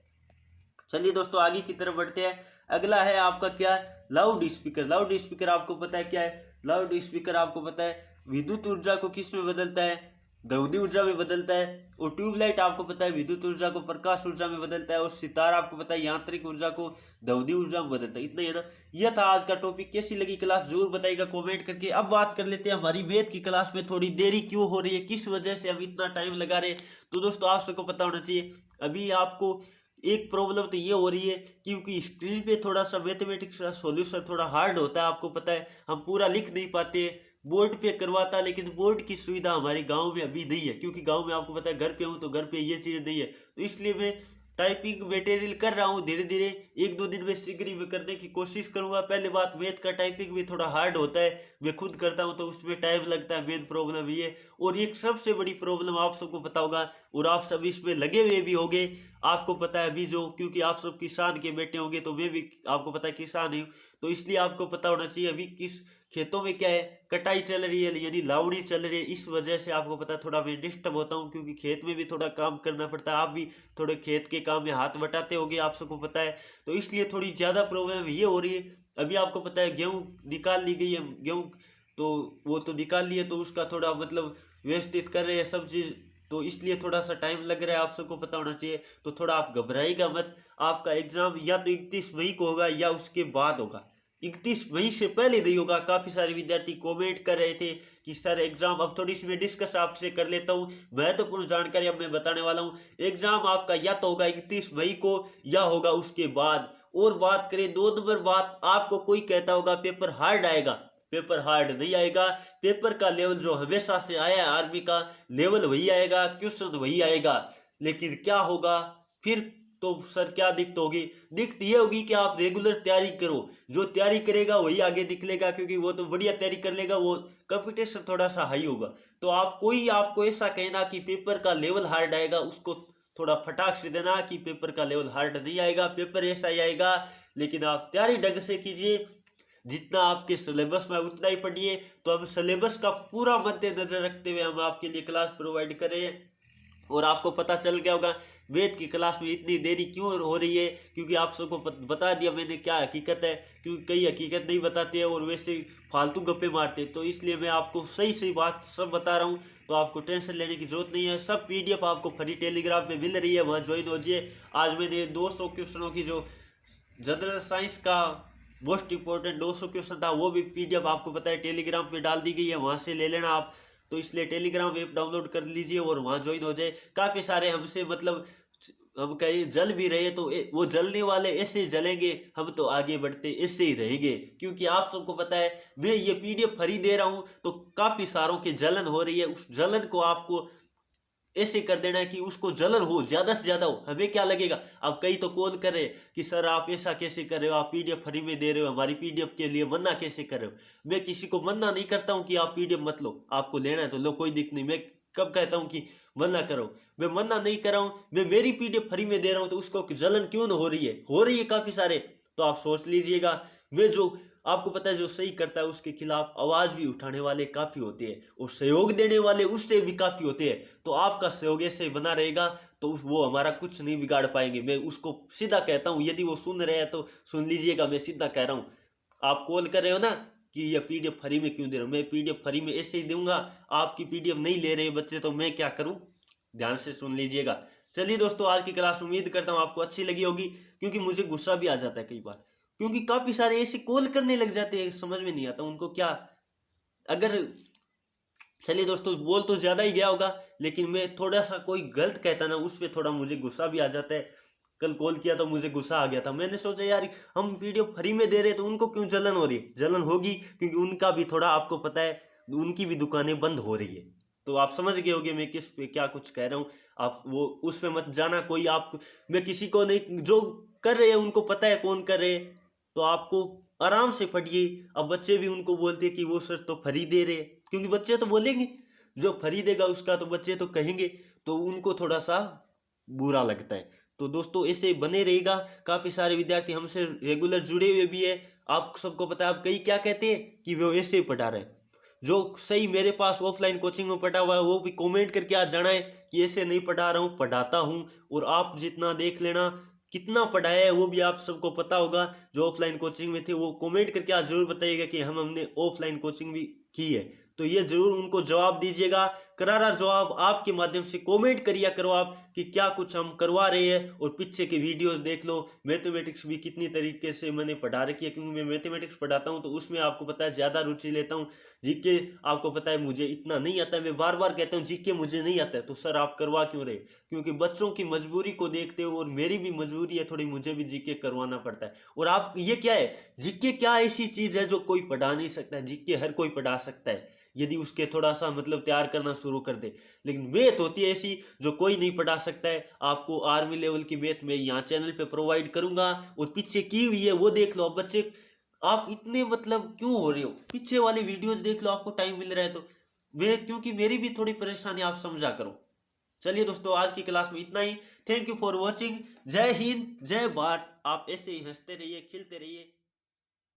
चलिए दोस्तों आगे की तरफ बढ़ते हैं। अगला है आपका क्या, लाउड स्पीकर। लाउड स्पीकर आपको पता है क्या है, लाउड स्पीकर आपको पता है विद्युत ऊर्जा को किस में बदलता है, ध्वनि ऊर्जा में बदलता है। और ट्यूबलाइट आपको पता है विद्युत ऊर्जा को प्रकाश ऊर्जा में बदलता है और सितारा आपको पता है यांत्रिक ऊर्जा को ध्वनि ऊर्जा में बदलता है। इतना ही है ना, यह था आज का टॉपिक। कैसी लगी क्लास जरूर बताइएगा कमेंट करके। अब बात कर लेते हैं हमारी मैथ की क्लास में थोड़ी देरी क्यों हो रही है, किस वजह से हम इतना टाइम लगा रहे हैं। तो दोस्तों आप सबको पता होना चाहिए, अभी आपको एक प्रॉब्लम तो ये हो रही है क्योंकि स्क्रीन पे थोड़ा सा मैथमेटिक्स का सॉल्यूशन थोड़ा हार्ड होता है, आपको पता है हम पूरा लिख नहीं पाते, बोर्ड पे करवाता है, लेकिन बोर्ड की सुविधा हमारे गांव में अभी नहीं है, क्योंकि गांव में आपको पता है घर पे हूँ तो घर पे ये चीज़ नहीं है। तो इसलिए मैं टाइपिंग मटेरियल कर रहा हूँ धीरे धीरे, 1-2 दिन में शीघ्र में करने की कोशिश करूंगा। पहले बात, मैथ का टाइपिंग भी थोड़ा हार्ड होता है, मैं खुद करता हूँ तो उसमें टाइम लगता है, मेन प्रॉब्लम ये। और एक सबसे बड़ी प्रॉब्लम आप सबको पता होगा और आप सब इसमें लगे हुए भी होंगे, आपको पता है अभी जो, क्योंकि आप सब किसान के बेटे होंगे, तो मैं भी आपको पता है किसान हूँ, तो इसलिए आपको पता होना चाहिए अभी किस खेतों में क्या है, कटाई चल रही है, यानी लावड़ी चल रही है। इस वजह से आपको पता है थोड़ा मैं डिस्टर्ब होता हूँ, क्योंकि खेत में भी थोड़ा काम करना पड़ता है। आप भी थोड़े खेत के काम में हाथ बटाते होगे, आप सबको पता है, तो इसलिए थोड़ी ज़्यादा प्रॉब्लम ये हो रही है। अभी आपको पता है गेहूँ निकाल ली गई है, गेहूँ तो वो तो निकाल लिए, तो उसका थोड़ा मतलब व्यवस्थित कर रहे हैं सब चीज़, तो इसलिए थोड़ा सा टाइम लग रहा है, आप सबको पता होना चाहिए। तो थोड़ा आप घबराइएगा मत, आपका एग्जाम या तो 31 मई को होगा या उसके बाद होगा, 31 मई से पहले नहीं होगा। काफी सारे विद्यार्थी कमेंट कर रहे थे कि सर एग्जाम, अब थोड़ी सी मैं डिस्कस आपसे कर लेता हूँ, महत्वपूर्ण जानकारी अब मैं बताने वाला हूँ। एग्जाम आपका या तो होगा 31 मई को या होगा उसके बाद। और बात करें 2 नंबर बात, आपको कोई कहता होगा पेपर हार्ड आएगा, पेपर हार्ड नहीं आएगा। पेपर का लेवल जो हमेशा से आया है, आर्मी का लेवल वही आएगा, क्वेश्चन वही आएगा, लेकिन क्या होगा फिर, तो सर क्या दिक्कत होगी, दिक्कत ये होगी कि आप रेगुलर तैयारी करो, जो तैयारी करेगा वही आगे निकलेगा, क्योंकि वो तो बढ़िया तैयारी कर लेगा, वो कंपटीशन थोड़ा सा हाई होगा। तो आप कोई आपको ऐसा कहना कि पेपर का लेवल हार्ड आएगा, उसको थोड़ा फटाक से देना कि पेपर का लेवल हार्ड नहीं आएगा, पेपर ऐसा ही आएगा। लेकिन आप तैयारी ढंग से कीजिए, जितना आपके सिलेबस में उतना ही पढ़िए। तो हम सिलेबस का पूरा मद्देनजर रखते हुए हम आपके लिए क्लास प्रोवाइड करें। और आपको पता चल गया होगा वेद की क्लास में इतनी देरी क्यों हो रही है, क्योंकि आप सबको बता दिया मैंने क्या हकीकत है, क्योंकि कई हकीकत नहीं बताते हैं और वैसे फालतू गप्पे मारते हैं। तो इसलिए मैं आपको सही सही बात सब बता रहा हूँ, तो आपको टेंशन लेने की जरूरत नहीं है। सब PDF आपको फ्री टेलीग्राम पे मिल रही है, वहाँ ज्वाइन हो जाइए। आज मैंने 200 क्वेश्चनों की जो जनरल साइंस का मोस्ट इंपॉर्टेंट 200 क्वेश्चन था वो भी PDF आपको पता है टेलीग्राम पे डाल दी गई है, वहाँ से ले लेना आप। तो इसलिए टेलीग्राम ऐप डाउनलोड कर लीजिए और वहाँ ज्वाइन हो जाए। काफ़ी सारे हमसे मतलब हम कहीं जल भी रहे तो वो जलने वाले ऐसे जलेंगे, हम तो आगे बढ़ते ऐसे ही रहेंगे। क्योंकि आप सबको पता है मैं ये PDF फ्री दे रहा हूँ, तो काफ़ी सारों की जलन हो रही है। उस जलन को आपको ऐसे कर देना है कि उसको जलन हो, ज्यादा से ज्यादा हो। हमें क्या लगेगा, अब कई तो कॉल कर रहे कि सर आप ऐसा कैसे कर रहे हो, आप PDF फ्री में दे रहे हो, हमारी PDF के लिए मना कैसे कर रहे हो। मैं किसी को मना नहीं करता हूं कि आप PDF मत लो, आपको लेना है तो लो, कोई दिक्कत नहीं। मैं कब कहता हूं कि मना करो, मैं मना नहीं कर रहा हूं। मैं मेरी PDF फ्री में दे रहा हूं तो उसको जलन क्यों ना हो रही है काफी सारे। तो आप सोच लीजिएगा, मैं जो आपको पता है जो सही करता है उसके खिलाफ आवाज भी उठाने वाले काफी होते हैं और सहयोग देने वाले उससे भी काफी होते हैं। तो आपका सहयोग ऐसे बना रहेगा तो वो हमारा कुछ नहीं बिगाड़ पाएंगे। मैं उसको सीधा कहता हूँ, यदि वो सुन रहे हैं तो सुन लीजिएगा, मैं सीधा कह रहा हूँ। आप कॉल कर रहे हो ना कि ये PDF फ्री में क्यों दे रहा हूँ, मैं PDF फ्री में ऐसे ही दूंगा। आपकी PDF नहीं ले रहे बच्चे तो मैं क्या करूँ, ध्यान से सुन लीजिएगा। चलिए दोस्तों, आज की क्लास उम्मीद करता हूँ आपको अच्छी लगी होगी, क्योंकि मुझे गुस्सा भी आ जाता है कई बार, क्योंकि काफी सारे ऐसे कॉल करने लग जाते हैं, समझ में नहीं आता उनको क्या। अगर चलिए दोस्तों, बोल तो ज्यादा ही गया होगा, लेकिन मैं थोड़ा सा कोई गलत कहता ना उस पर थोड़ा मुझे गुस्सा भी आ जाता है। कल कॉल किया तो मुझे गुस्सा आ गया था। मैंने सोचा यार हम PDF फ्री में दे रहे तो उनको क्यों जलन हो रही है। जलन होगी क्योंकि उनका भी थोड़ा आपको पता है उनकी भी दुकानें बंद हो रही है। तो आप समझ गए होंगे मैं किस पे क्या कुछ कह रहा हूँ। आप वो उस पे मत जाना। कोई आप, मैं किसी को नहीं, जो कर रहे हैं उनको पता है कौन कर रहे हैं, तो आपको आराम से पढ़िए। अब बच्चे भी उनको बोलते हैं कि वो सर तो फ्री दे रहे हैं, क्योंकि बच्चे तो बोलेंगे, जो फ्री देगा उसका तो बच्चे तो कहेंगे, तो उनको थोड़ा सा बुरा लगता है। तो दोस्तों ऐसे बने रहेगा। काफी सारे विद्यार्थी हमसे रेगुलर जुड़े हुए भी है। आप सबको पता है, आप कई क्या कहते हैं कि वो ऐसे ही पढ़ा रहे हैं। जो सही मेरे पास ऑफलाइन कोचिंग में पढ़ा हुआ है वो भी कमेंट करके आज जाना है कि ऐसे नहीं पढ़ा रहा हूँ, पढ़ाता हूँ। और आप जितना देख लेना कितना पढ़ाया है वो भी आप सबको पता होगा। जो ऑफलाइन कोचिंग में थे वो कमेंट करके आज जरूर बताइएगा कि हमने ऑफलाइन कोचिंग भी की है। तो ये जरूर उनको जवाब दीजिएगा, करारा जवाब आपके माध्यम से कमेंट करिए करो आप कि क्या कुछ हम करवा रहे हैं। और पीछे के वीडियोस देख लो, मैथमेटिक्स भी कितनी तरीके से मैंने पढ़ा रखी है, क्योंकि मैं मैथमेटिक्स पढ़ाता हूँ तो उसमें आपको पता है ज़्यादा रुचि लेता हूँ। जीके आपको पता है मुझे इतना नहीं आता है, मैं बार बार कहता हूँ जीके मुझे नहीं आता है। तो सर आप करवा क्यों रहे, क्योंकि बच्चों की मजबूरी को देखते हो और मेरी भी मजबूरी है थोड़ी, मुझे भी जीके करवाना पड़ता है। और आप ये क्या है, जीके क्या ऐसी चीज़ है जो कोई पढ़ा नहीं सकता है। जीके हर कोई पढ़ा सकता है यदि उसके थोड़ा सा मतलब तैयार करना शुरू कर दे। लेकिन मैथ होती है ऐसी जो कोई नहीं पढ़ा सकता है। आपको आर्मी लेवल की मैथ मैं यहाँ चैनल पे प्रोवाइड करूंगा और पीछे की हुई है वो देख लो। अब बच्चे आप इतने मतलब क्यों हो रहे हो, पीछे वाली वीडियोस देख लो, आपको टाइम मिल रहा है तो। मैं क्योंकि मेरी भी थोड़ी परेशानी आप समझा करो। चलिए दोस्तों, आज की क्लास में इतना ही। Thank you for watching. जय हिंद, जय भारत। आप ऐसे ही हंसते रहिए, खिलते रहिए।